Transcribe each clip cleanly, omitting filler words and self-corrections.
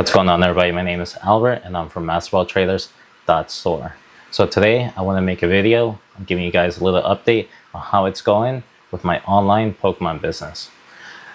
What's going on, everybody? My name is Albert and I'm from masterballtraders.store. So today I want to make a video. I'm giving you guys a little update on how it's going with my online Pokemon business.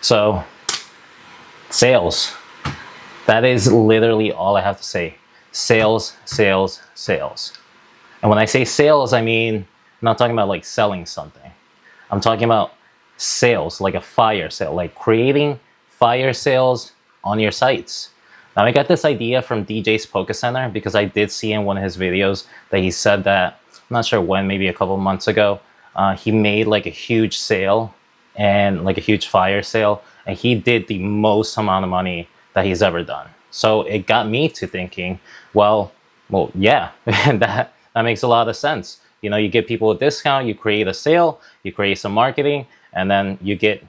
So sales, that is literally all I have to say. Sales, sales, sales. And when I say sales, I mean, I'm not talking about like selling something. I'm talking about sales, like a fire sale, like creating fire sales on your sites. Now, I got this idea from DJ's Poke Center because I did see in one of his videos that he said that, I'm not sure when, maybe a couple months ago, he made like a huge sale and like a huge fire sale, and he did the most amount of money that he's ever done. So it got me to thinking, well, yeah, that makes a lot of sense. You know, you give people a discount, you create a sale, you create some marketing, and then you get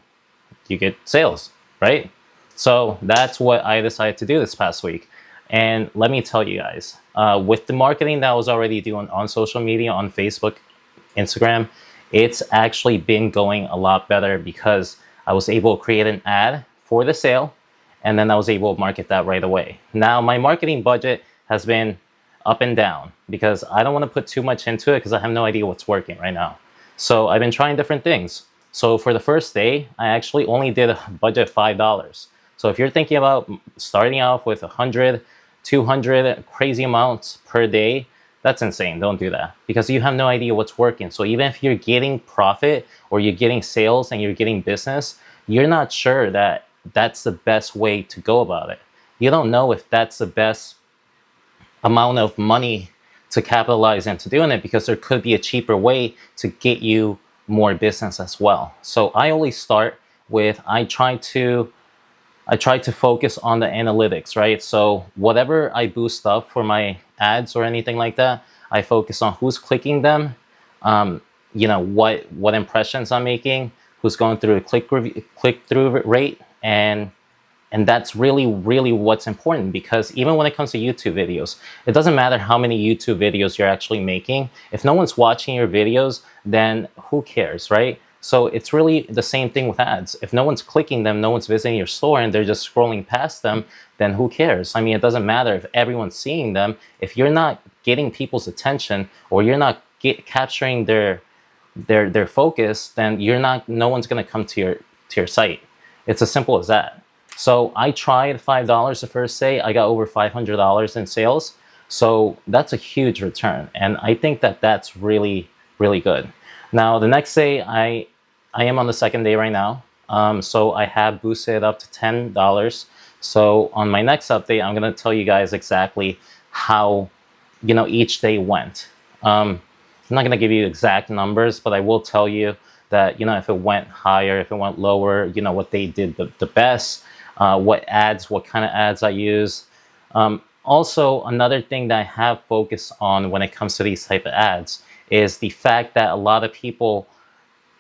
sales, right? So that's what I decided to do this past week. And let me tell you guys, with the marketing that I was already doing on social media, on Facebook, Instagram, it's actually been going a lot better because I was able to create an ad for the sale, and then I was able to market that right away. Now, my marketing budget has been up and down because I don't want to put too much into it because I have no idea what's working right now. So I've been trying different things. So for the first day, I actually only did a budget of $5. So if you're thinking about starting off with 100, 200 crazy amounts per day, that's insane. Don't do that because you have no idea what's working. So even if you're getting profit or you're getting sales and you're getting business, you're not sure that that's the best way to go about it. You don't know if that's the best amount of money to capitalize into doing it because there could be a cheaper way to get you more business as well. So I always start with, I try to focus on the analytics, right? So whatever I boost up for my ads or anything like that, I focus on who's clicking them, you know, what impressions I'm making, who's going through a click-through rate, and that's really what's important, because even when it comes to YouTube videos, it doesn't matter how many YouTube videos you're actually making. If no one's watching your videos, then who cares, right? So it's really the same thing with ads. If no one's clicking them, no one's visiting your store, and they're just scrolling past them, then who cares? I mean, it doesn't matter if everyone's seeing them. If you're not getting people's attention or you're not capturing their focus, then no one's gonna come to your site. It's as simple as that. So I tried $5 the first day. I got over $500 in sales. So that's a huge return. And I think that that's really good. Now, the next day, I am on the second day right now. So I have boosted it up to $10. So on my next update, I'm going to tell you guys exactly how, you know, each day went. I'm not going to give you exact numbers, but I will tell you that, you know, if it went higher, if it went lower, you know, what they did the best, what kind of ads I use. Also, another thing that I have focused on when it comes to these type of ads is the fact that a lot of people,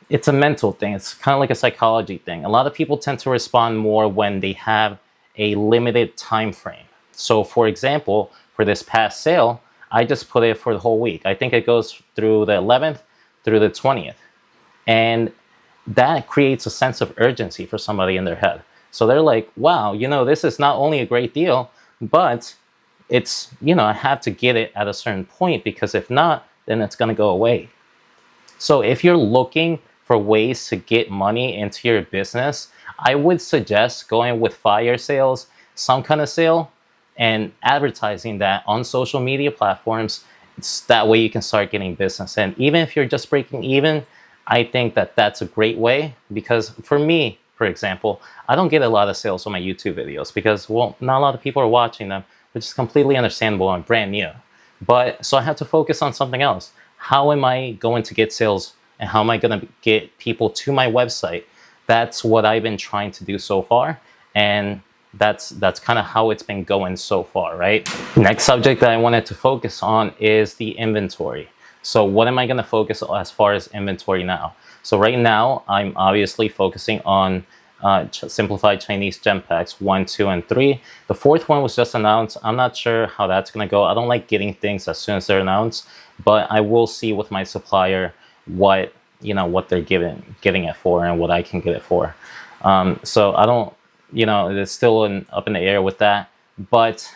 it's a mental thing. It's kind of like a psychology thing. A lot of people tend to respond more when they have a limited time frame. So for example, for this past sale, I just put it for the whole week. I think it goes through the 11th through the 20th. And that creates a sense of urgency for somebody in their head. So they're like, wow, you know, this is not only a great deal, but it's, you know, I have to get it at a certain point, because if not, then it's going to go away. So if you're looking for ways to get money into your business, I would suggest going with fire sales, some kind of sale, and advertising that on social media platforms. That way you can start getting business. And even if you're just breaking even, I think that that's a great way, because for me, for example, I don't get a lot of sales on my YouTube videos because, well, not a lot of people are watching them, which is completely understandable. I'm brand new. But so I have to focus on something else. How am I going to get sales, and how am I going to get people to my website? That's what I've been trying to do so far. And that's kind of how it's been going so far, right? Next subject that I wanted to focus on is the inventory. So what am I going to focus on as far as inventory now? So right now, I'm obviously focusing on simplified Chinese gem packs 1, 2, and 3. The fourth one was just announced. I'm not sure how that's going to go. I don't like getting things as soon as they're announced, but I will see with my supplier what they're getting it for and what I can get it for. So I don't, it's still up in the air with that. But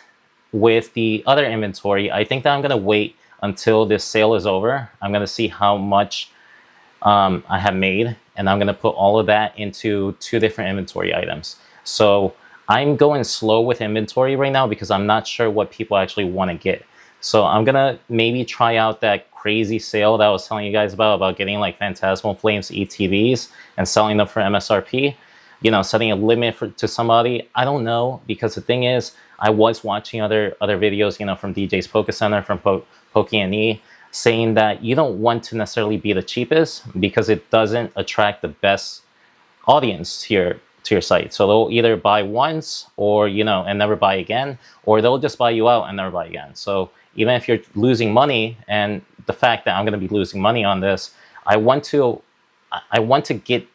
with the other inventory, I think that I'm gonna wait until this sale is over. I'm gonna see how much I have made, and I'm gonna put all of that into 2 different inventory items. So I'm going slow with inventory right now because I'm not sure what people actually want to get. So I'm gonna maybe try out that crazy sale that I was telling you guys about getting like Phantasmal Flames ETVs and selling them for MSRP. Setting a limit to somebody. I don't know, because the thing is, I was watching other videos, from DJ's Poke Center, from Poke&E, saying that you don't want to necessarily be the cheapest because it doesn't attract the best audience to your site. So they'll either buy once or and never buy again, or they'll just buy you out and never buy again. So even if you're losing money, and the fact that I'm going to be losing money on this, I want to get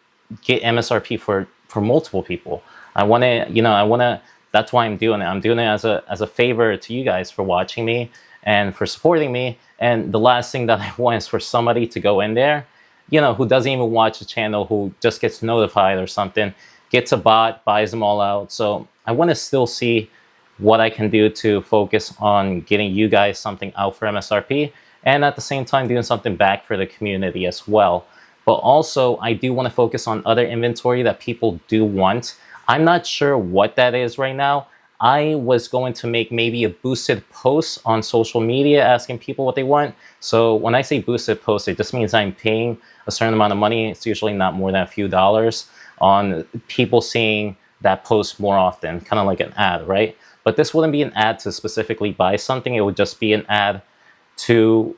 MSRP for multiple people. I want to that's why I'm doing it. I'm doing it as a favor to you guys for watching me and for supporting me. And the last thing that I want is for somebody to go in there, who doesn't even watch the channel, who just gets notified or something, gets a bot, buys them all out. So I want to still see what I can do to focus on getting you guys something out for MSRP, and at the same time doing something back for the community as well. But also, I do want to focus on other inventory that people do want. I'm not sure what that is right now. I was going to make maybe a boosted post on social media asking people what they want. So when I say boosted post, it just means I'm paying a certain amount of money. It's usually not more than a few dollars on people seeing that post more often, kind of like an ad, right? But this wouldn't be an ad to specifically buy something. It would just be an ad to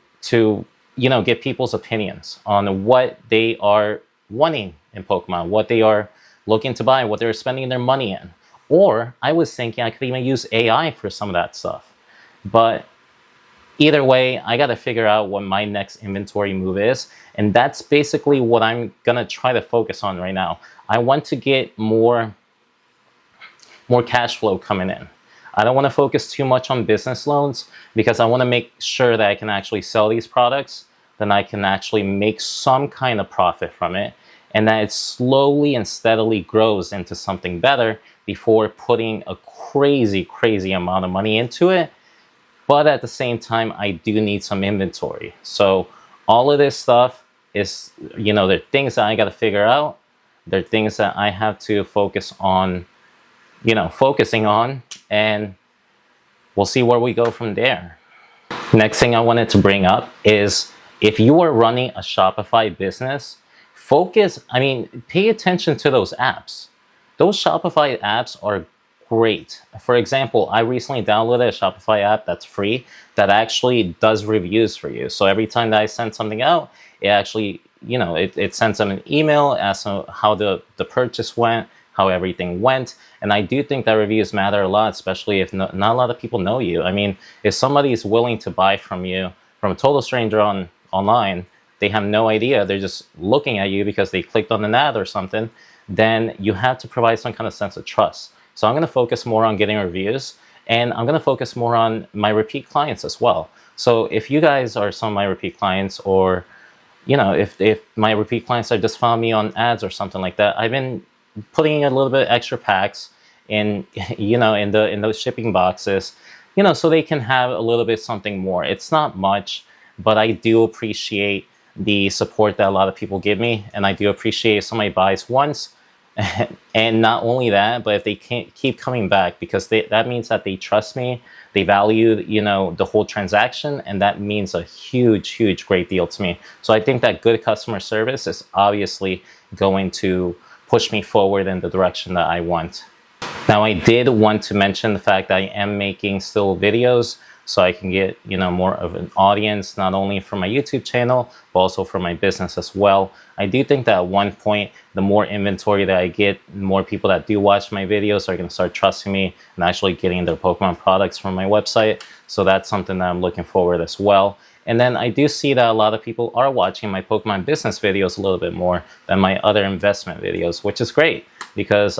get people's opinions on what they are wanting in Pokemon, what they are looking to buy, what they're spending their money in. Or I was thinking I could even use AI for some of that stuff. But either way, I got to figure out what my next inventory move is. And that's basically what I'm going to try to focus on right now. I want to get more cash flow coming in. I don't want to focus too much on business loans because I want to make sure that I can actually sell these products, then I can actually make some kind of profit from it, and that it slowly and steadily grows into something better before putting a crazy amount of money into it. But at the same time, I do need some inventory. So all of this stuff is, they're things that I got to figure out. They're things that I have to focus on, focusing on, and we'll see where we go from there. Next thing I wanted to bring up is, if you are running a Shopify business, pay attention to those apps. Those Shopify apps are great. For example, I recently downloaded a Shopify app that's free that actually does reviews for you. So every time that I send something out, it actually, it sends them an email, asks them how the purchase went, how everything went. And I do think that reviews matter a lot, especially if not a lot of people know you. If somebody is willing to buy from you, from a total stranger online, they have no idea, they're just looking at you because they clicked on an ad or something, then you have to provide some kind of sense of trust. So I'm going to focus more on getting reviews, and I'm going to focus more on my repeat clients as well. So if you guys are some of my repeat clients, or if my repeat clients have just found me on ads or something like that, I've been putting a little bit extra packs in in those shipping boxes, so they can have a little bit something more. It's not much, but I do appreciate the support that a lot of people give me, and I do appreciate if somebody buys once, and not only that, but if they can't keep coming back, because that means that they trust me, they value the whole transaction, and that means a huge great deal to me. So I think that good customer service is obviously going to push me forward in the direction that I want. Now, I did want to mention the fact that I am making still videos, so I can get more of an audience, not only for my YouTube channel, but also for my business as well. I do think that at one point, the more inventory that I get, the more people that do watch my videos are going to start trusting me and actually getting their Pokemon products from my website. So that's something that I'm looking forward as well. And then I do see that a lot of people are watching my Pokemon business videos a little bit more than my other investment videos, which is great, because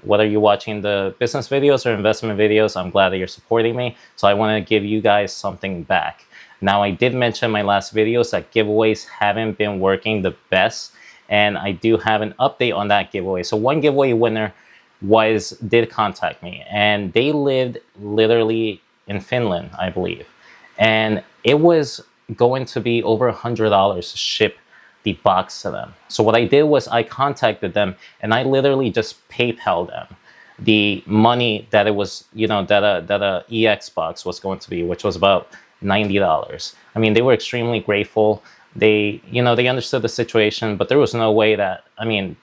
whether you're watching the business videos or investment videos, I'm glad that you're supporting me. So I want to give you guys something back. Now, I did mention in my last videos that giveaways haven't been working the best, and I do have an update on that giveaway. So one giveaway winner did contact me, and they lived literally in Finland, I believe, and it was going to be over $100 to ship the box to them. So what I did was I contacted them, and I literally just PayPal them the money that it was, that a EX box was going to be, which was about $90. I mean, they were extremely grateful. They understood the situation, but there was no way that, I mean,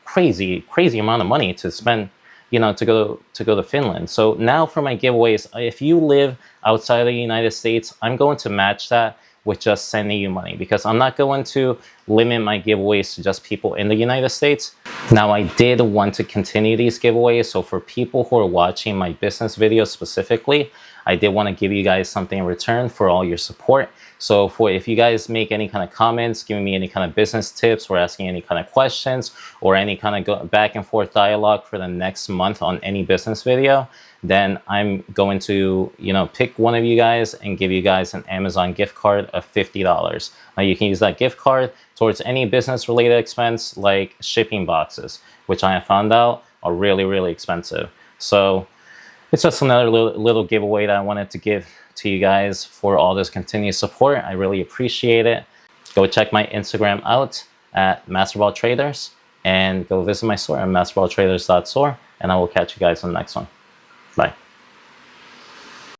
crazy amount of money to spend, to go to Finland. So now for my giveaways, if you live outside of the United States, I'm going to match that with just sending you money, because I'm not going to limit my giveaways to just people in the United States. Now, I did want to continue these giveaways, so for people who are watching my business videos specifically, I did want to give you guys something in return for all your support. So if you guys make any kind of comments, giving me any kind of business tips, or asking any kind of questions, or any kind of back and forth dialogue for the next month on any business video, then I'm going to, pick one of you guys and give you guys an Amazon gift card of $50. Now, you can use that gift card towards any business related expense, like shipping boxes, which I have found out are really expensive. So it's just another little giveaway that I wanted to give to you guys for all this continued support. I really appreciate it. Go check my Instagram out at masterballtraders, and go visit my store at masterballtraders.store, and I will catch you guys on the next one.